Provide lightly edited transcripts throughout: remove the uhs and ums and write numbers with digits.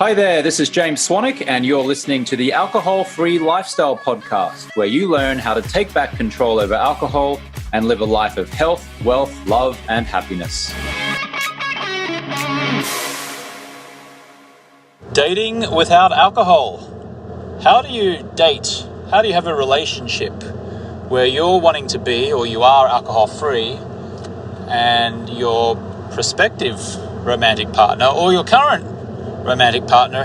Hi there, this is James Swanwick, and you're listening to the Alcohol-Free Lifestyle Podcast, where you learn how to take back control over alcohol and live a life of health, wealth, love, and happiness. Dating without alcohol. How do you date? How do you have a relationship where you're wanting to be, or you are alcohol-free, and your prospective romantic partner, or your current romantic partner,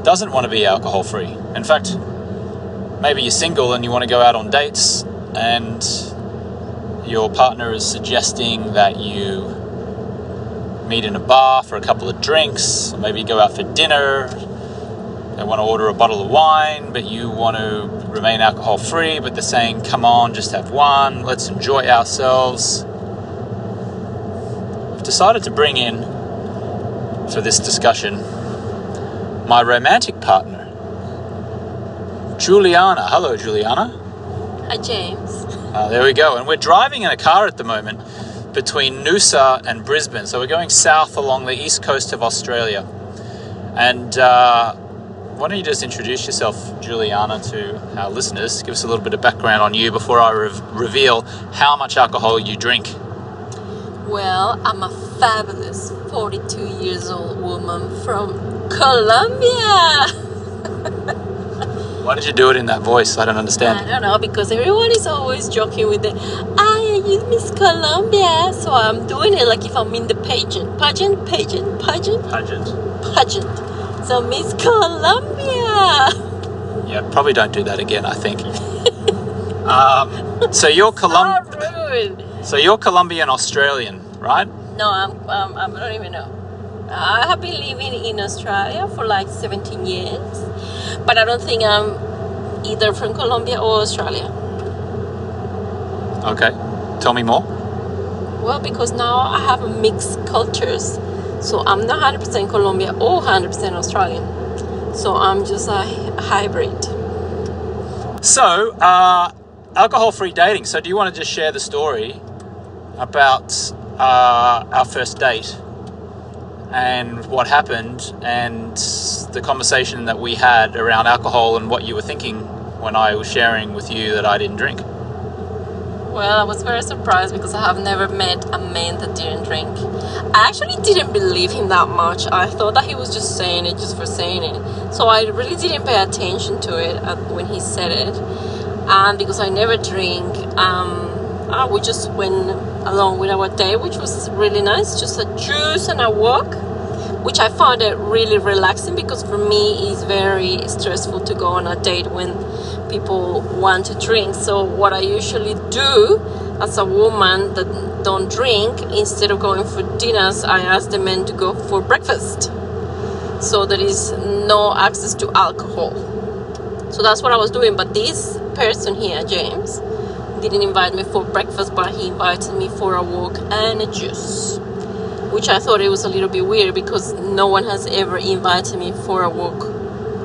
doesn't want to be alcohol-free? In fact, maybe you're single and you want to go out on dates, and your partner is suggesting that you meet in a bar for a couple of drinks, or maybe go out for dinner. They want to order a bottle of wine, but you want to remain alcohol-free, but they're saying, come on, just have one, let's enjoy ourselves. I've decided to bring in, for this discussion, my romantic partner, Juliana. Hello, Juliana. Hi, James. There we go. And we're driving in a car at the moment between Noosa and Brisbane. So we're going south along the east coast of Australia. And why don't you just introduce yourself, Juliana, to our listeners? Give us a little bit of background on you before I reveal how much alcohol you drink. Well, I'm a fabulous 42 years old woman from Colombia. Why did you do it in that voice? I don't understand. I don't know, because everyone is always joking with it. You Miss Colombia. So I'm doing it like if I'm in the pageant. Pageant. So Miss Colombia. Yeah, probably don't do that again, I think. So you're So you're Colombian Australian, right? No, I don't even know. I have been living in Australia for like 17 years, but I don't think I'm either from Colombia or Australia. Okay, tell me more. Well, because now I have mixed cultures, so I'm not 100% Colombia or 100% Australian. So I'm just a hybrid. So, alcohol-free dating. So do you want to just share the story about our first date and what happened, and the conversation that we had around alcohol and what you were thinking when I was sharing with you that I didn't drink? Well, I was very surprised because I have never met a man that didn't drink. I actually didn't believe him that much. I thought that he was just saying it just for saying it. So I really didn't pay attention to it when he said it. And because I never drink, we just went along with our day, which was really nice. Just a juice and a walk, which I found it really relaxing, because for me it's very stressful to go on a date when people want to drink. So what I usually do as a woman that don't drink, instead of going for dinners, I ask the men to go for breakfast. So there is no access to alcohol. So that's what I was doing. But this person here, James, didn't invite me for breakfast, but he invited me for a walk and a juice, which I thought it was a little bit weird because no one has ever invited me for a walk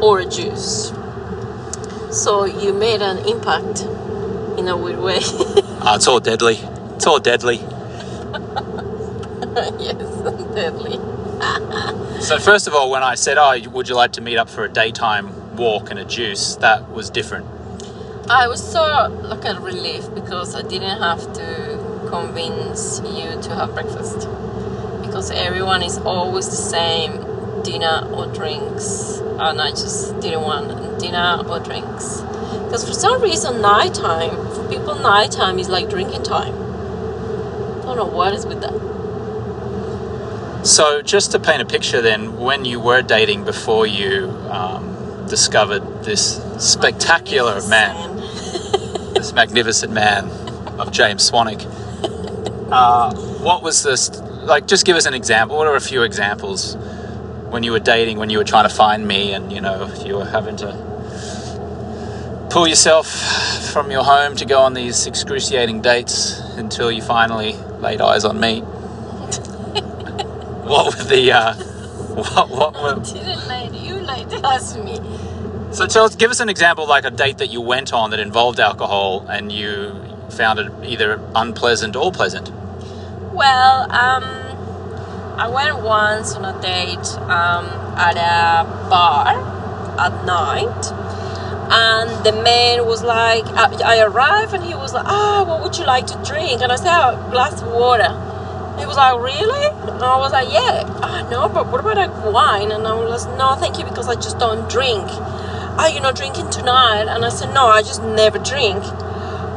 or a juice. So you made an impact in a weird way. It's all deadly. It's all deadly. Yes, deadly. So first of all, when I said, would you like to meet up for a daytime walk and a juice, that was different. I was so like a relief because I didn't have to convince you to have breakfast, because everyone is always the same, dinner or drinks, and I just didn't want dinner or drinks, because for some reason for people nighttime is like drinking time. I don't know what is with that. So just to paint a picture then, when you were dating before you discovered this spectacular man, this magnificent man of James Swanwick, what was this like? Just give us an example. What are a few examples when you were dating, when you were trying to find me, and you were having to pull yourself from your home to go on these excruciating dates until you finally laid eyes on me? What were the what were... You laid eyes on me. So give us an example, like a date that you went on that involved alcohol and you found it either unpleasant or pleasant. Well, I went once on a date at a bar at night, and the man was like, I arrived and he was like, what would you like to drink? And I said, a glass of water. He was like, really? And I was like, yeah. No, but what about like wine? And I was like, no, thank you, because I just don't drink. You're not drinking tonight? And I said, no, I just never drink.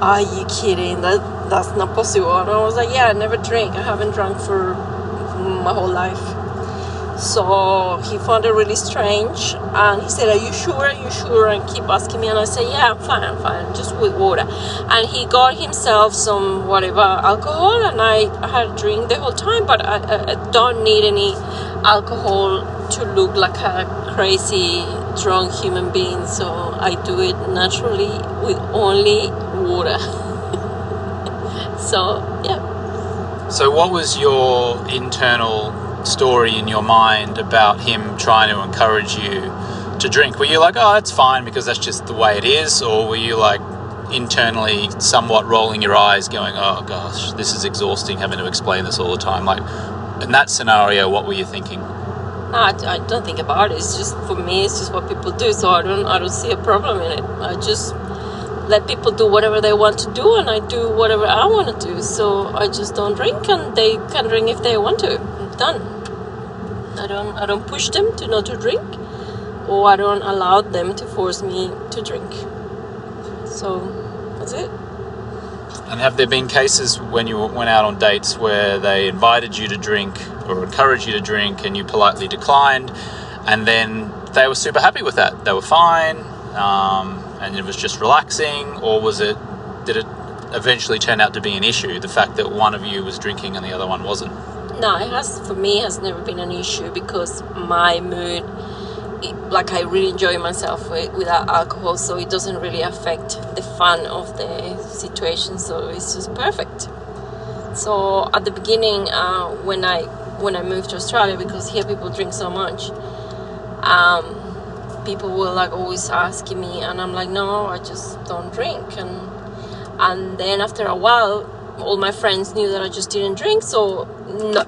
Are you kidding? That's not possible. And I was like, yeah, I never drink. I haven't drunk for my whole life. So he found it really strange, and he said, are you sure? And keep asking me, and I said, yeah, I'm fine, just with water. And he got himself some whatever alcohol, and I had a drink the whole time, but I don't need any alcohol to look like a crazy drunk human being, so I do it naturally with only water. So yeah. So what was your internal story in your mind about him trying to encourage you to drink? Were you like, oh, that's fine because that's just the way it is? Or were you like internally somewhat rolling your eyes going, oh gosh, this is exhausting having to explain this all the time? Like in that scenario, what were you thinking? No, I don't think about it. It's just, for me, it's just what people do. So I don't see a problem in it. I just let people do whatever they want to do, and I do whatever I want to do. So I just don't drink, and they can drink if they want to. Done. I don't push them to not to drink, or I don't allow them to force me to drink. So that's it. And have there been cases when you went out on dates where they invited you to drink or encouraged you to drink and you politely declined, and then they were super happy with that? They were fine, and it was just relaxing, or did it eventually turn out to be an issue, the fact that one of you was drinking and the other one wasn't? No, for me, it has never been an issue, because my mood, I really enjoy myself without alcohol, so it doesn't really affect the fun of the situation, so it's just perfect. So at the beginning, when I moved to Australia, because here people drink so much, people were like always asking me, and I'm like, no, I just don't drink. And then after a while, all my friends knew that I just didn't drink, so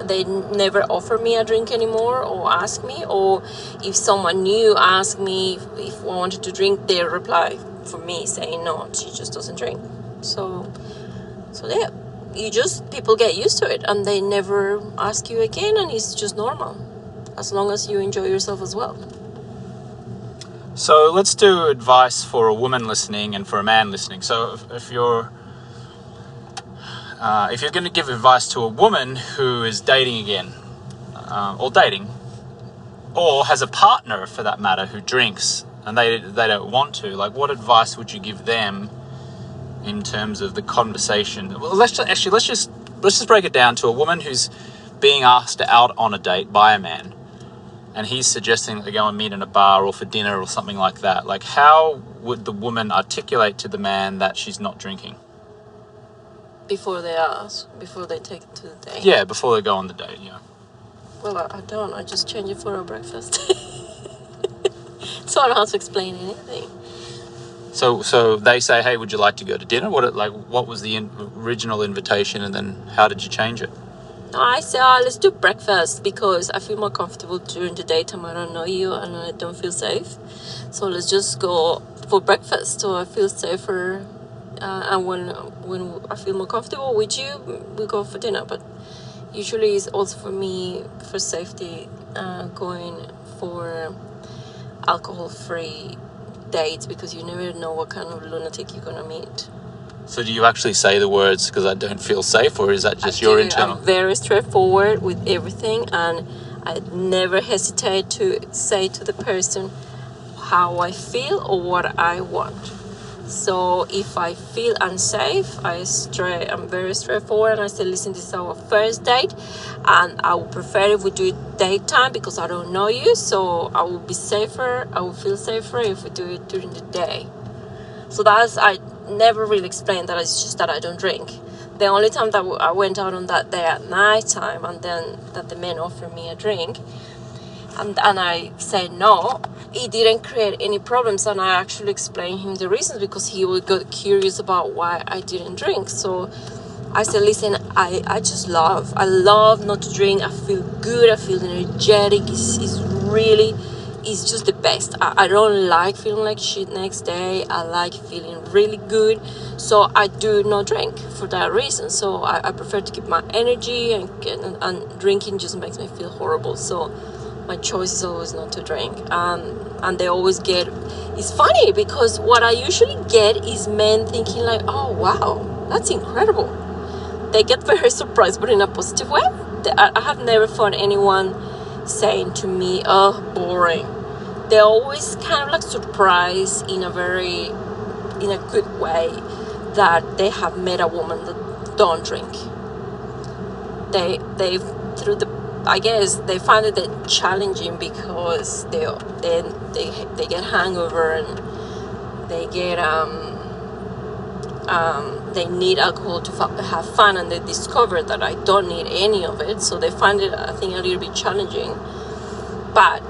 they never offer me a drink anymore or ask me, or if someone new asked me if I wanted to drink, they reply for me saying no, she just doesn't drink. So yeah, people get used to it, and they never ask you again, and it's just normal, as long as you enjoy yourself as well. So let's do advice for a woman listening and for a man listening. So if you're going to give advice to a woman who is dating again, or dating, or has a partner for that matter who drinks and they don't want to, like, what advice would you give them in terms of the conversation? Well, let's just break it down to a woman who's being asked out on a date by a man, and he's suggesting that they go and meet in a bar or for dinner or something like that. Like, how would the woman articulate to the man that she's not drinking? Before they take it to the date? Yeah, before they go on the date, yeah. Well, I don't. I just change it for a breakfast. So I don't have to explain anything. So they say, hey, would you like to go to dinner? What was the original invitation, and then how did you change it? I say, let's do breakfast, because I feel more comfortable during the daytime. I don't know you and I don't feel safe. So let's just go for breakfast, so I feel safer. And when I feel more comfortable with you, we go for dinner. But usually it's also for me, for safety, going for alcohol-free dates, because you never know what kind of lunatic you're going to meet. So do you actually say the words, because I don't feel safe, or is that just your internal? I'm very straightforward with everything, and I never hesitate to say to the person how I feel or what I want. So if I feel unsafe, I'm very straightforward, and I say, listen, this is our first date, and I would prefer if we do it daytime, because I don't know you, so I will feel safer if we do it during the day. So I never really explained that it's just that I don't drink. The only time that I went out on that day at night time, and then that the man offered me a drink, and I said no, it didn't create any problems, and I actually explained him the reasons, because he would get curious about why I didn't drink. So I said, listen, I love not to drink. I feel good. I feel energetic. It's just the best. I don't like feeling like shit next day. I like feeling really good. So I do not drink for that reason. So I prefer to keep my energy, and drinking just makes me feel horrible. So my choice is always not to drink. And they always get, it's funny because what I usually get is men thinking like, oh, wow, that's incredible. They get very surprised, but in a positive way. I have never found anyone saying to me, oh, boring. They're always kind of like surprised in a good way that they have met a woman that don't drink. I guess they find it challenging because they get hangover and they get they need alcohol to have fun, and they discover that I don't need any of it, so they find it, I think, a little bit challenging. But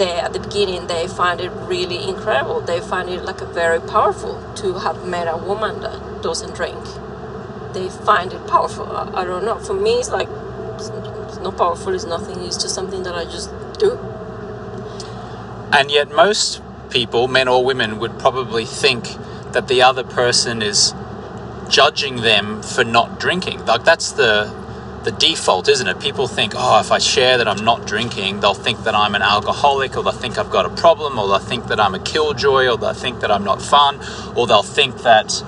at the beginning, they find it really incredible. They find it like very powerful to have met a woman that doesn't drink. They find it powerful. I don't know. For me, it's like it's not powerful. It's nothing. It's just something that I just do. And yet, most people, men or women, would probably think that the other person is judging them for not drinking. Like, that's the default, isn't it? People think, oh, if I share that I'm not drinking, they'll think that I'm an alcoholic, or they'll think I've got a problem, or they'll think that I'm a killjoy, or they'll think that I'm not fun, or they'll think that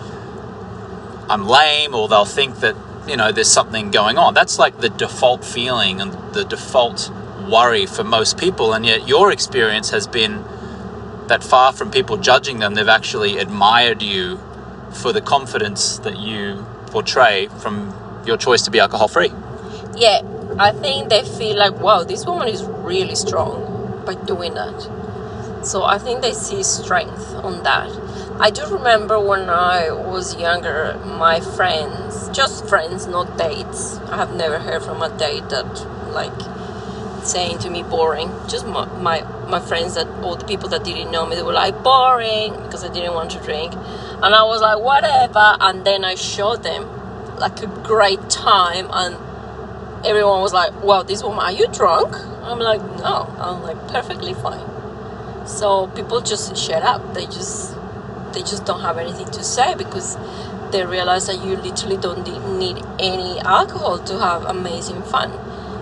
I'm lame, or they'll think that, there's something going on. That's like the default feeling and the default worry for most people. And yet your experience has been that far from people judging them, they've actually admired you for the confidence that you portray from your choice to be alcohol-free. Yeah, I think they feel like, wow, this woman is really strong by doing that. So I think they see strength on that. I do remember when I was younger, my friends, just friends, not dates. I have never heard from a date that, like, saying to me boring. Just my friends, that all the people that didn't know me, they were like, boring, because I didn't want to drink. And I was like, whatever. And then I showed them like a great time, and everyone was like, wow, this woman, are you drunk? I'm like, no, I'm like perfectly fine. So people just shut up. They just don't have anything to say, because they realize that you literally don't need any alcohol to have amazing fun.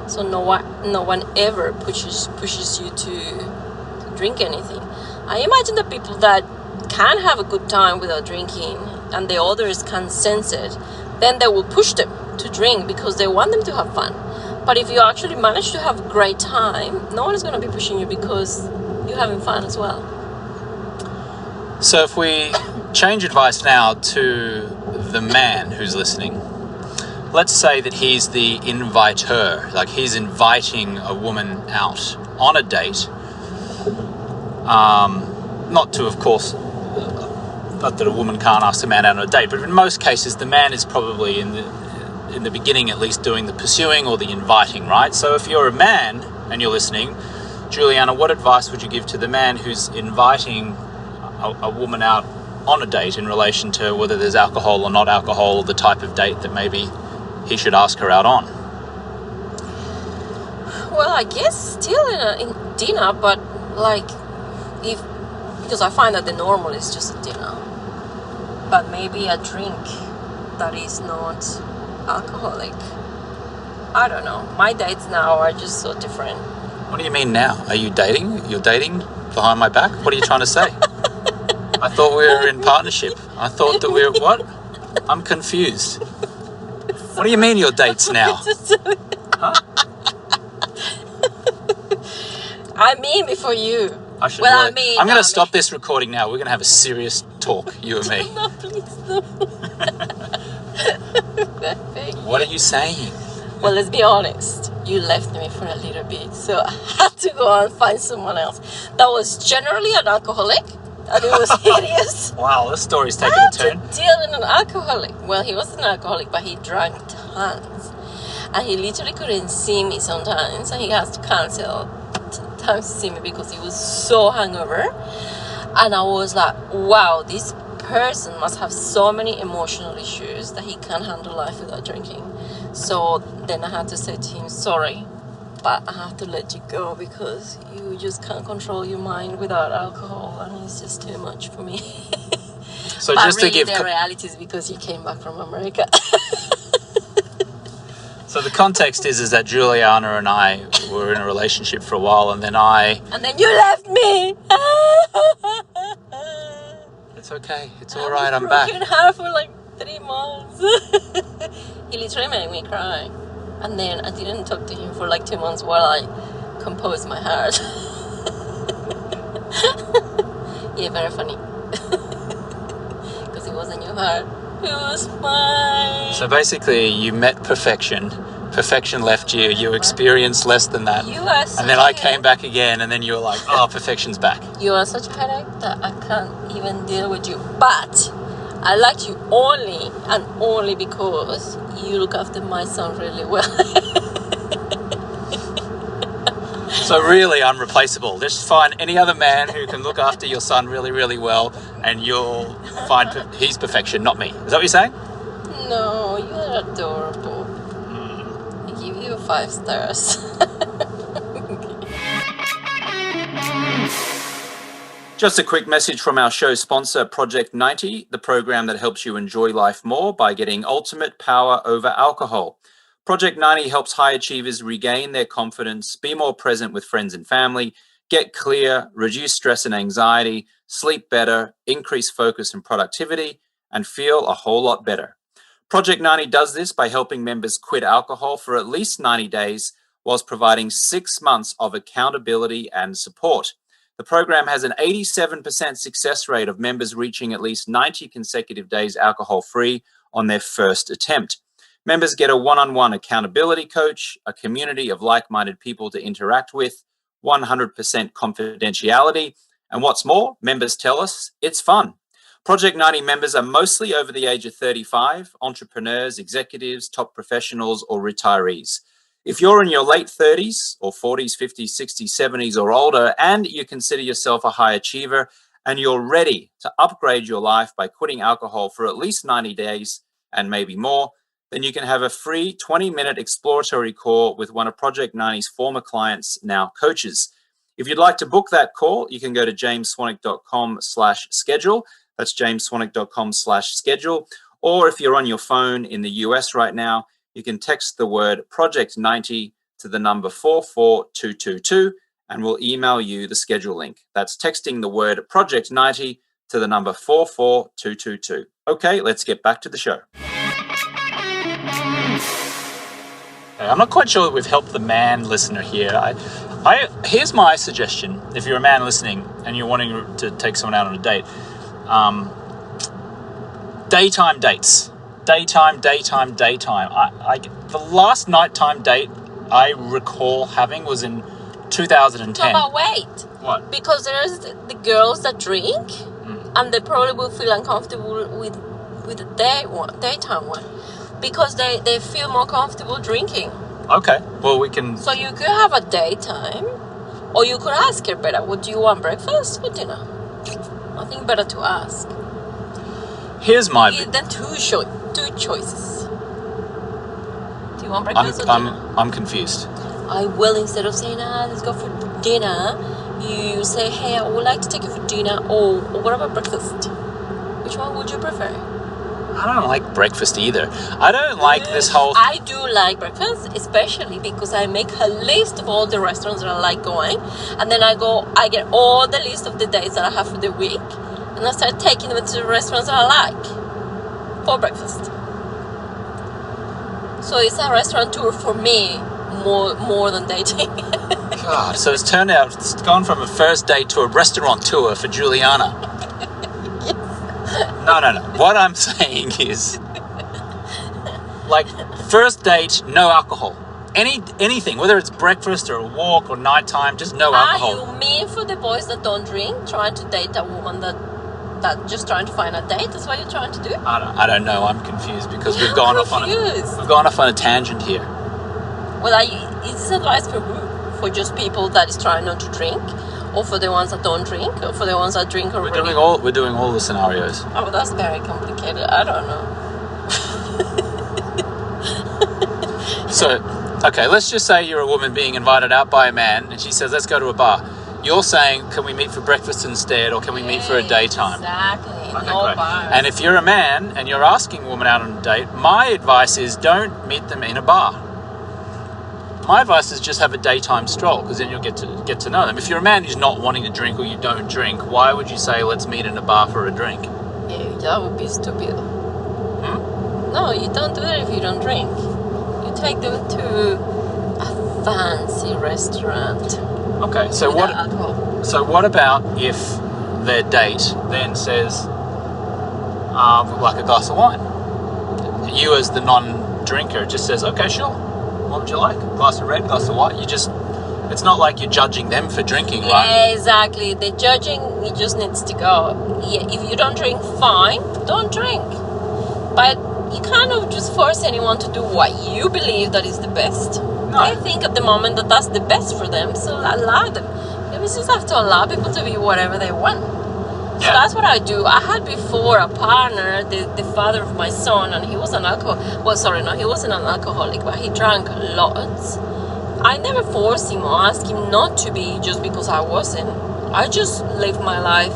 So no one ever pushes you to drink anything. I imagine the people that can have a good time without drinking, and the others can sense it, then they will push them to drink because they want them to have fun. But if you actually manage to have a great time, no one is going to be pushing you because you're having fun as well. So if we change advice now to the man who's listening, let's say that he's the inviter, like he's inviting a woman out on a date. Not to, of course, not that a woman can't ask a man out on a date, but in most cases the man is probably in the beginning at least doing the pursuing or the inviting, right? So if you're a man and you're listening, Juliana, what advice would you give to the man who's inviting a woman out on a date in relation to whether there's alcohol or not alcohol, the type of date that maybe he should ask her out on? Well, I guess still in dinner, but like because I find that the normal is just a dinner, but maybe a drink that is not alcoholic. I don't know. My dates now are just so different. What do you mean now? Are you dating? You're dating behind my back? What are you trying to say? I thought we were in partnership. I thought that we were what? I'm confused. What do you mean your dates now? Huh? I mean before you. I'm going to stop this recording now. We're going to have a serious talk, you and me. No, please no. What are you saying? Well, let's be honest. You left me for a little bit, so I had to go and find someone else that was generally an alcoholic, and it was hideous. Wow, this story's taking a turn. To deal with an alcoholic. Well, he was an alcoholic, but he drank tons, and he literally couldn't see me sometimes, and he has to cancel times to see me because he was so hungover. And I was like, wow, this person must have so many emotional issues that he can't handle life without drinking. So then I had to say to him, sorry, but I have to let you go because you just can't control your mind without alcohol, and it's just too much for me. So but just really, to give the reality is because he came back from America. So the context is that Juliana and I were in a relationship for a while, and then you left me. It's okay. It's all right. I'm back. I was broken heart for like 3 months. He literally made me cry. And then I didn't talk to him for like 2 months while I composed my heart. Yeah, very funny. Because it wasn't your heart. It was mine. So basically, you met perfection. Perfection left you. You experienced less than that. You are such and then I came back again, and then you were like, oh, perfection's back. You are such a headache that I can't even deal with you. But I liked you only and only because you look after my son really well. So really unreplaceable. Just find any other man who can look after your son really, really well, and you'll find he's perfection, not me. Is that what you're saying? No, you're adorable. I give you 5 stars. Just a quick message from our show sponsor, Project 90, the program that helps you enjoy life more by getting ultimate power over alcohol. Project 90 helps high achievers regain their confidence, be more present with friends and family, get clear, reduce stress and anxiety, sleep better, increase focus and productivity, and feel a whole lot better. Project 90 does this by helping members quit alcohol for at least 90 days whilst providing 6 months of accountability and support. The program has an 87% success rate of members reaching at least 90 consecutive days alcohol-free on their first attempt. Members get a one-on-one accountability coach, a community of like-minded people to interact with, 100% confidentiality, and what's more, members tell us it's fun. Project 90 members are mostly over the age of 35, entrepreneurs, executives, top professionals, or retirees. If you're in your late 30s or 40s, 50s, 60s, 70s, or older, and you consider yourself a high achiever, and you're ready to upgrade your life by quitting alcohol for at least 90 days and maybe more, then you can have a free 20-minute exploratory call with one of Project 90's former clients, now coaches. If you'd like to book that call, you can go to jamesswanwick.com/schedule. That's jamesswanwick.com/schedule. Or if you're on your phone in the US right now, you can text the word Project 90 to the number 44222, and we'll email you the schedule link. That's texting the word Project 90 to the number 44222. Okay, let's get back to the show. I'm not quite sure that we've helped the man listener here. Here's my suggestion. If you're a man listening and you're wanting to take someone out on a date, daytime dates. Daytime. The last nighttime date I recall having was in 2010. No, but wait. What? Because there's the girls that drink, and they probably will feel uncomfortable with the daytime one. Because they feel more comfortable drinking. Okay, well we can... So you could have a daytime, or you could ask her better, what do you want, breakfast or dinner? I think better to ask. Here's my... Then two choices. Do you want breakfast or dinner? I'm confused. I will, instead of saying, let's go for dinner, you say, hey, I would like to take you for dinner, or what about breakfast? Which one would you prefer? I don't like breakfast either. I don't like this whole... I do like breakfast, especially because I make a list of all the restaurants that I like going, and then I get all the list of the days that I have for the week, and I start taking them to the restaurants that I like for breakfast. So it's a restaurant tour for me more than dating. God, so it's turned out, it's gone from a first date to a restaurant tour for Juliana. No. What I'm saying is, like, first date, no alcohol. Anything, whether it's breakfast or a walk or nighttime, just no alcohol. You mean for the boys that don't drink, trying to date a woman that just trying to find a date? That's what you're trying to do? I don't know. I'm confused because we've gone off on a tangent here. Well, is this advice for who? For just people that is trying not to drink, Or for the ones that don't drink, or for the ones that drink already? We're doing all the scenarios. Oh, that's very complicated. I don't know. So, okay, let's just say you're a woman being invited out by a man, and she says, "Let's go to a bar." You're saying, "Can we meet for breakfast instead, or can we meet for a daytime?" Exactly. Okay, No great. bars. And if you're a man and you're asking a woman out on a date, my advice is don't meet them in a bar. My advice is just have a daytime stroll, because then you'll get to know them. If you're a man who's not wanting to drink or you don't drink, why would you say let's meet in a bar for a drink? Yeah, that would be stupid. No, you don't do that if you don't drink. You take them to a fancy restaurant. Okay, so without alcohol. So what about if their date then says, like a glass of wine? You as the non-drinker just says, okay, sure. What would you like? Glass of red, glass of white? It's not like you're judging them for drinking, right? Yeah, exactly. The judging, it just needs to go. Yeah, if you don't drink, fine, don't drink. But you kind of just force anyone to do what you believe that is the best. No. I think at the moment that that's the best for them, so allow them. You just have to allow people to be whatever they want. So that's what I do. I had before a partner, the father of my son, and he was an he wasn't an alcoholic, but he drank lots. I never forced him or asked him not to be just because I wasn't. I just lived my life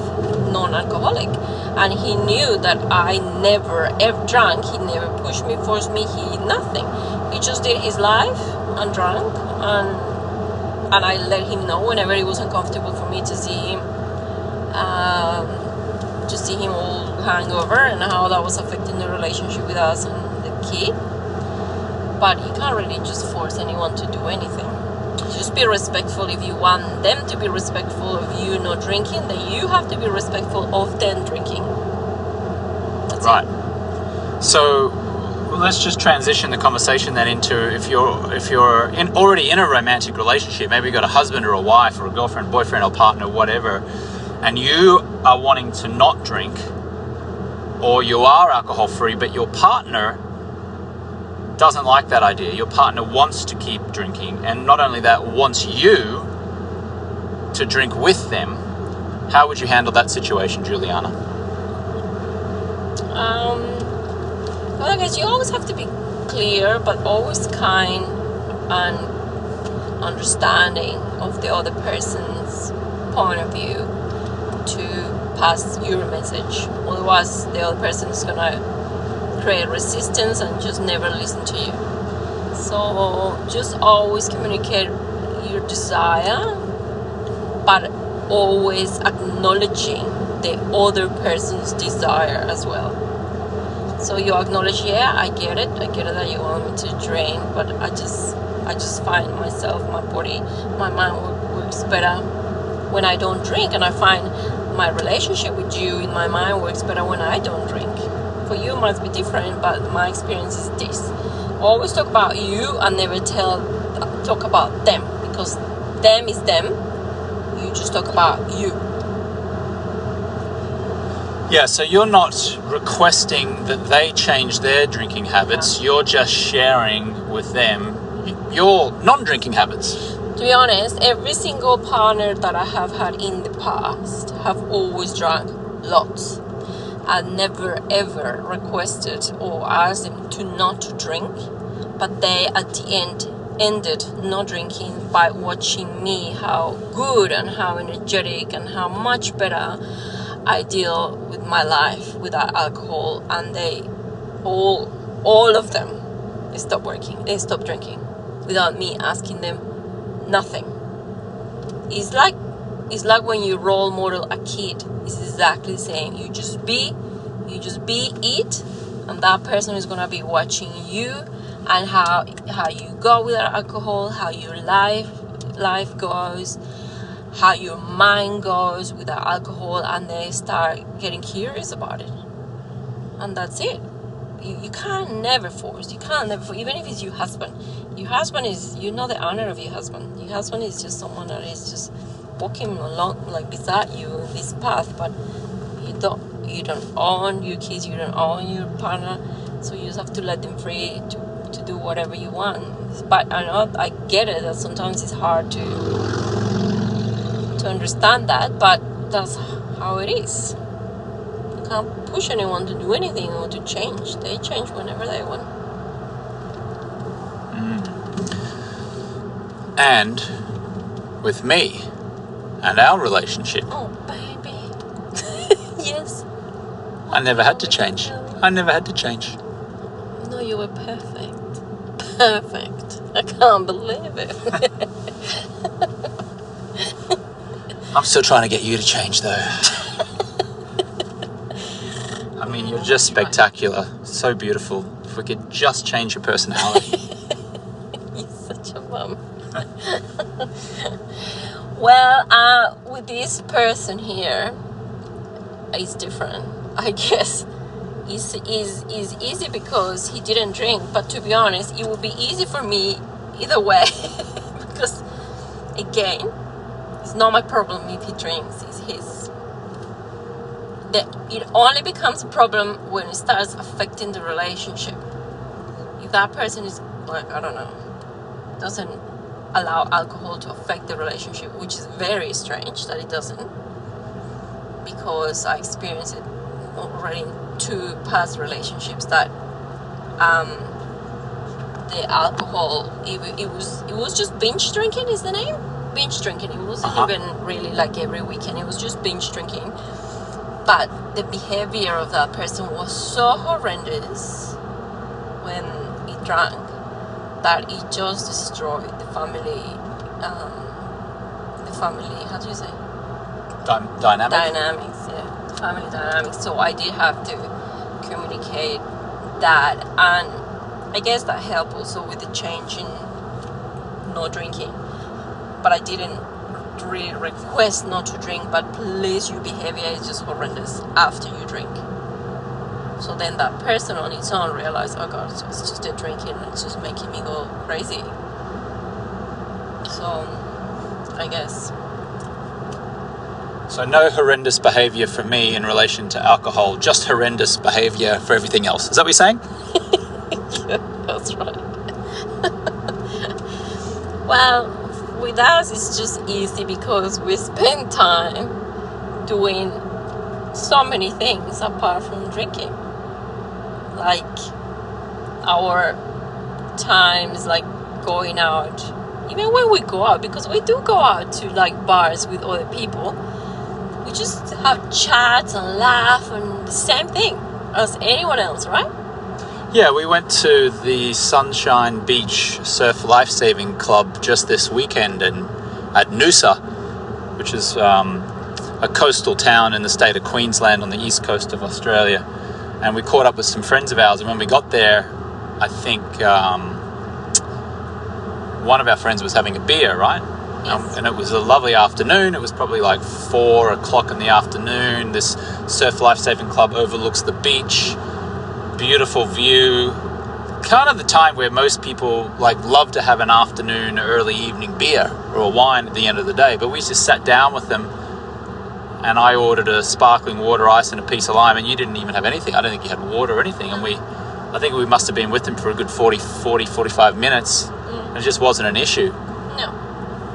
non-alcoholic. And he knew that I never ever drank. He never pushed me, forced me, nothing. He just did his life and drank, and I let him know whenever it was uncomfortable for me to see him. All hangover and how that was affecting the relationship with us and the kid. But you can't really just force anyone to do anything. Just be respectful. If you want them to be respectful of you not drinking, then you have to be respectful of them drinking. That's right. it. So let's just transition the conversation then into if you're already in a romantic relationship, maybe you've got a husband or a wife or a girlfriend, boyfriend or partner, whatever, and you are wanting to not drink, or you are alcohol free, but your partner doesn't like that idea. Your partner wants to keep drinking, and not only that, wants you to drink with them. How would you handle that situation, Juliana? Well, I guess you always have to be clear, but always kind and understanding of the other person's point of view to pass your message. Otherwise, the other person is gonna create resistance and just never listen to you. So just always communicate your desire, but always acknowledging the other person's desire as well. So you acknowledge, yeah, I get it that you want me to drink, but I just find myself, my body, my mind works better when I don't drink, and I find my relationship with you in my mind works better when I don't drink. For you it might be different, but my experience is this. Always talk about you and never talk about them, because them is them. You just talk about you. Yeah, so you're not requesting that they change their drinking habits. You're just sharing with them your non-drinking habits. To be honest, every single partner that I have had in the past have always drank lots. I never ever requested or asked them to not drink, but they at the end ended not drinking by watching me how good and how energetic and how much better I deal with my life without alcohol, and they all of them they stopped drinking without me asking them nothing. It's like when you role model a kid. It's exactly the same. You just be it, and that person is gonna be watching you and how you go without alcohol, how your life goes, how your mind goes without alcohol, and they start getting curious about it. And that's it. You can't never force. Even if it's your husband. Your husband is, you know, the honor of your husband. Your husband is just someone that is just walking along, like beside you in this path, but you don't own your kids, you don't own your partner, so you just have to let them free to do whatever you want. But I get it that sometimes it's hard to understand that, but that's how it is. You can't push anyone to do anything or to change. They change whenever they want. And with me and our relationship, Oh, baby. Yes. I never had to change. I never had to change. No, you were perfect. Perfect. I can't believe it. I'm still trying to get you to change, though. I mean, you're just spectacular. So beautiful. If we could just change your personality. You're such a bum. Well, with this person here, it's different. I guess it's easy because he didn't drink. But to be honest, it would be easy for me either way. Because, again, it's not my problem if he drinks. It's his. It only becomes a problem when it starts affecting the relationship. If that person is, like, I don't know, doesn't allow alcohol to affect the relationship, which is very strange that it doesn't, because I experienced it already in 2 past relationships that the alcohol, it was just binge drinking is the name? Binge drinking. It wasn't even really like every weekend. It was just binge drinking. But the behavior of that person was so horrendous when he drank that it just destroyed the family, how do you say? Dynamics, yeah. The family dynamics. So I did have to communicate that, and I guess that helped also with the change in no drinking. But I didn't really request not to drink, but please, your behavior is just horrendous after you drink. So then that person on its own realized, oh God, it's just a drinking, and it's just making me go crazy. So I guess. So no horrendous behaviour from me in relation to alcohol, just horrendous behaviour for everything else. Is that what you're saying? Yeah, that's right. Well, with us it's just easy because we spend time doing so many things apart from drinking. Like our times, like going out, even when we go out, because we do go out to like bars with other people, we just have chats and laugh and the same thing as anyone else, right? Yeah, we went to the Sunshine Beach Surf Lifesaving Club just this weekend at Noosa, which is a coastal town in the state of Queensland on the east coast of Australia. And we caught up with some friends of ours, and when we got there, I think one of our friends was having a beer, right? Yes. And it was a lovely afternoon. It was probably like 4 o'clock in the afternoon. This Surf Lifesaving Club overlooks the beach. Beautiful view. Kind of the time where most people like love to have an afternoon, early evening beer or a wine at the end of the day. But we just sat down with them, and I ordered a sparkling water ice and a piece of lime, and you didn't even have anything. I don't think you had water or anything. And I think we must have been with them for a good 45 minutes. And it just wasn't an issue. No.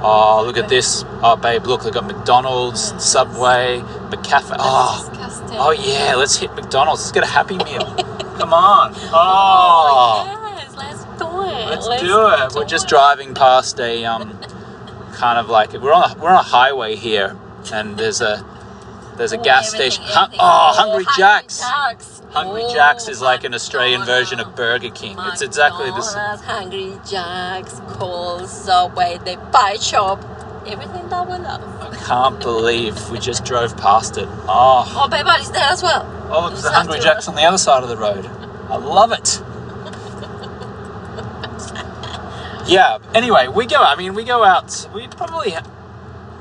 Oh, look at this. Oh, babe, look, they've got McDonald's, Subway, McCafe. Oh, yeah, let's hit McDonald's. Let's get a Happy Meal. Come on. Oh. Yes, let's do it. Let's do it. We're just driving past a kind of like, we're on a highway here, and there's a gas station. Hungry Jack's. Hungry Jack's is like an Australian version of Burger King. It's exactly the same. Hungry Jack's, Coles, Subway, the pie shop, everything that we love. I can't believe we just drove past it. Oh, Babe is there as well. Oh, look, there's a Hungry Jack's on the other side of the road. I love it. Yeah, anyway, we go out. We probably,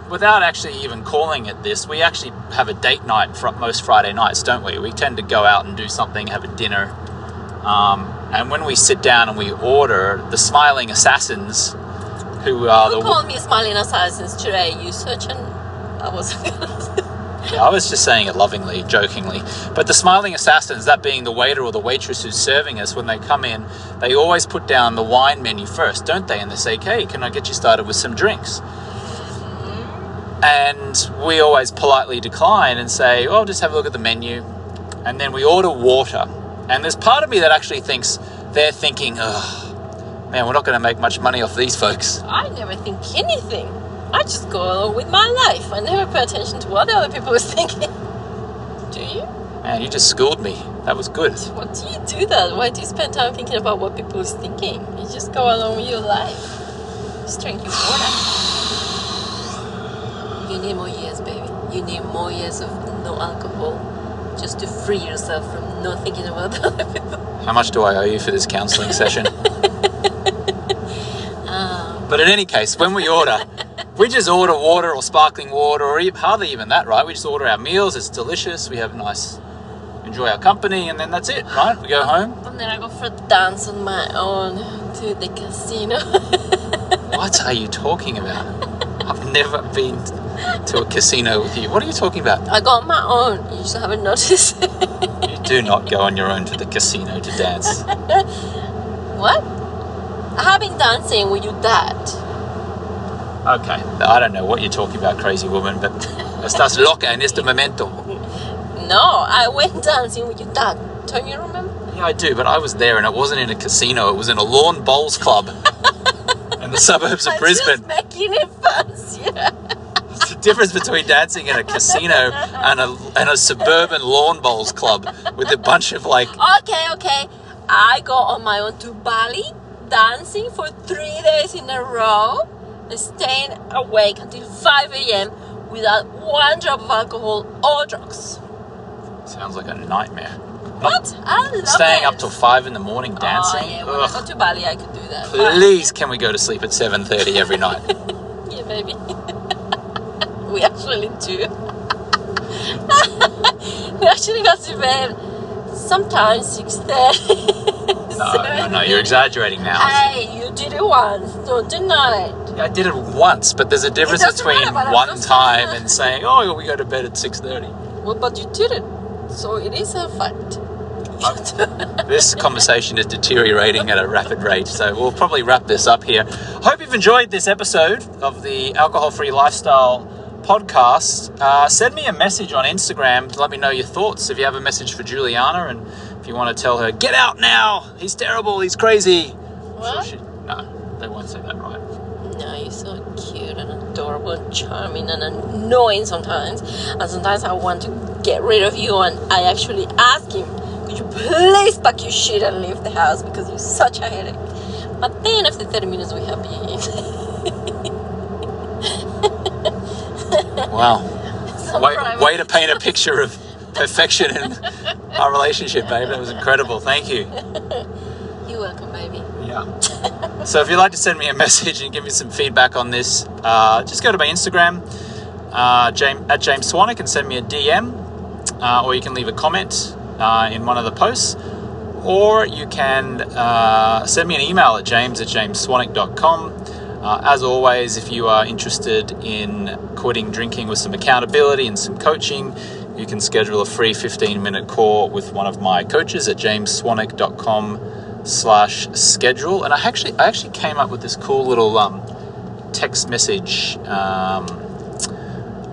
without actually even calling it this, we actually have a date night most Friday nights, don't we? We tend to go out and do something, have a dinner. And when we sit down and we order, the Smiling Assassins, who are You called me Smiling Assassins today. You such an... I was just saying it lovingly, jokingly. But the Smiling Assassins, that being the waiter or the waitress who's serving us, when they come in, they always put down the wine menu first, don't they? And they say, "Okay, can I get you started with some drinks?" And we always politely decline and say, oh, just have a look at the menu. And then we order water. And there's part of me that actually thinks they're thinking, oh, man, we're not going to make much money off these folks. I never think anything. I just go along with my life. I never pay attention to what the other people are thinking. Do you? Man, you just schooled me. That was good. What do you do that? Why do you spend time thinking about what people are thinking? You just go along with your life. Just drink your water. You need more years, baby. You need more years of no alcohol just to free yourself from not thinking about the other people. How much do I owe you for this counselling session? But in any case, when we order, we just order water or sparkling water, or hardly even that, right? We just order our meals. It's delicious. We have enjoy our company, and then that's it, right? We go home. And then I go for a dance on my own to the casino. What are you talking about? I've never been to a casino with you. What are you talking about? I go on my own. You just haven't noticed. You do not go on your own to the casino to dance. What? I have been dancing with your dad. Okay, I don't know what you're talking about, crazy woman, but estás loca en este momento. No, I went dancing with your dad. Don't you remember? Yeah, I do, but I was there, and it wasn't in a casino. It was in a lawn bowls club in the suburbs of Brisbane. Just making it fancier. There's a difference between dancing in a casino and a suburban lawn bowls club with a bunch of Okay. I go on my own to Bali, dancing for 3 days in a row, staying awake until 5 a.m. without one drop of alcohol or drugs. Sounds like a nightmare. What? I love Staying it. up till 5 in the morning dancing? Oh, yeah, when I go to Bali, I could do that. Please, can we go to sleep at 7:30 every night? Yeah, maybe. We actually do. We actually got to bed sometimes 6:30. No, you're exaggerating now. Hey, you did it once, don't deny it. I did it once, but there's a difference between one time and saying, oh, we go to bed at 6:30. Well, but you did it, so it is a fact. This conversation is deteriorating at a rapid rate, so we'll probably wrap this up here. Hope you've enjoyed this episode of the Alcohol-Free Lifestyle podcast. Send me a message on Instagram to let me know your thoughts. If you have a message for Juliana, and if you want to tell her, get out now, he's terrible, he's crazy. What? No, they won't say that, right? No, you're so cute and adorable and charming and annoying sometimes. And sometimes I want to get rid of you, and I actually ask him, could you please pack your shit and leave the house because you're such a headache. But then after 30 minutes we have been. Wow. Way to paint a picture of perfection in our relationship, babe. That was incredible. Thank you. You're welcome, baby. Yeah. So if you'd like to send me a message and give me some feedback on this, just go to my Instagram, at James Swanwick, and send me a DM, or you can leave a comment in one of the posts, or you can send me an email at james@jamesswanwick.com. As always, if you are interested in quitting drinking with some accountability and some coaching, you can schedule a free 15-minute call with one of my coaches at jamesswanwick.com/schedule. And I actually came up with this cool little text message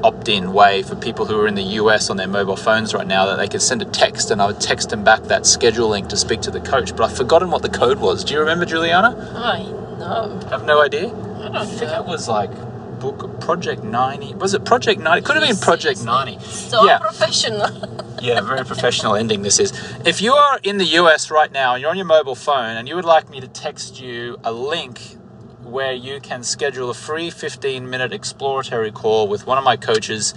opt-in way for people who are in the US on their mobile phones right now, that they could send a text and I would text them back that schedule link to speak to the coach. But I've forgotten what the code was. Do you remember, Juliana? I know. Have no idea? I think it was like Project 90. Was it Project 90? It could have been Project 90. So professional. Yeah, very professional ending this is. If you are in the US right now and you're on your mobile phone and you would like me to text you a link where you can schedule a free 15-minute exploratory call with one of my coaches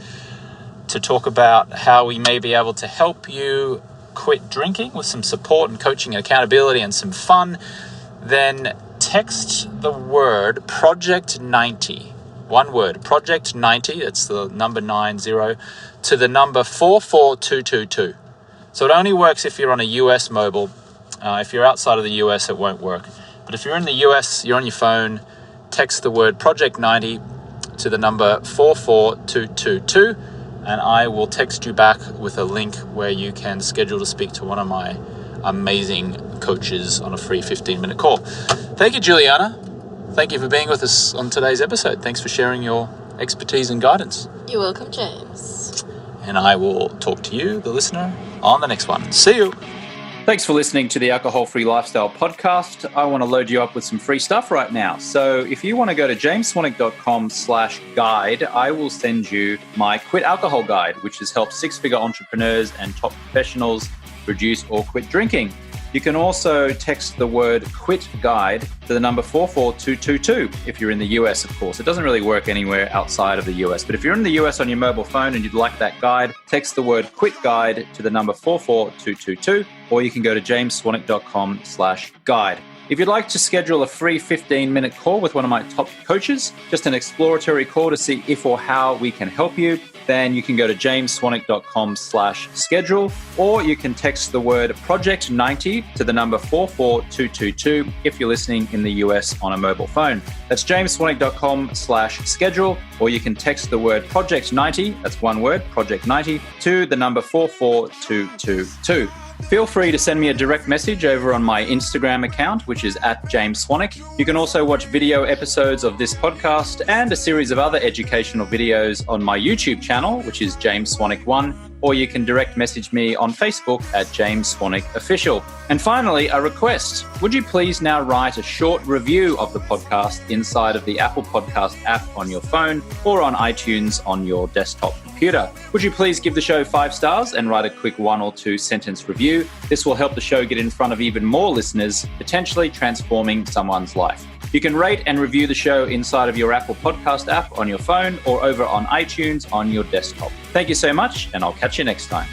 to talk about how we may be able to help you quit drinking with some support and coaching and accountability and some fun, then text the word Project 90. One word, Project 90, that's the number 90, to the number 44222. So it only works if you're on a US mobile. If you're outside of the US, it won't work. But if you're in the US, you're on your phone, text the word Project 90 to the number 44222, and I will text you back with a link where you can schedule to speak to one of my amazing coaches on a free 15-minute call. Thank you, Juliana. Thank you for being with us on today's episode. Thanks for sharing your expertise and guidance. You're welcome, James. And I will talk to you, the listener, on the next one. See you. Thanks for listening to the Alcohol-Free Lifestyle Podcast. I want to load you up with some free stuff right now. So if you want to go to jamesswanwick.com/guide, I will send you my Quit Alcohol Guide, which has helped six-figure entrepreneurs and top professionals reduce or quit drinking. You can also text the word QUIT GUIDE to the number 44222 if you're in the US, of course. It doesn't really work anywhere outside of the US. But if you're in the US on your mobile phone and you'd like that guide, text the word QUIT GUIDE to the number 44222, or you can go to jamesswanwick.com/guide. If you'd like to schedule a free 15-minute call with one of my top coaches, just an exploratory call to see if or how we can help you, then you can go to jamesswanwick.com/schedule, or you can text the word Project 90 to the number 44222 if you're listening in the US on a mobile phone. That's jamesswanwick.com/schedule, or you can text the word Project 90, that's one word, Project 90, to the number 44222. Feel free to send me a direct message over on my Instagram account, which is @JamesSwanwick. You can also watch video episodes of this podcast and a series of other educational videos on my YouTube channel, which is James Swanwick 1, or you can direct message me on Facebook @JamesSwanwickOfficial. And finally, a request. Would you please now write a short review of the podcast inside of the Apple Podcast app on your phone or on iTunes on your desktop computer? Would you please give the show 5 stars and write a quick 1 or 2 sentence review? This will help the show get in front of even more listeners, potentially transforming someone's life. You can rate and review the show inside of your Apple Podcast app on your phone or over on iTunes on your desktop. Thank you so much, and I'll catch you next time.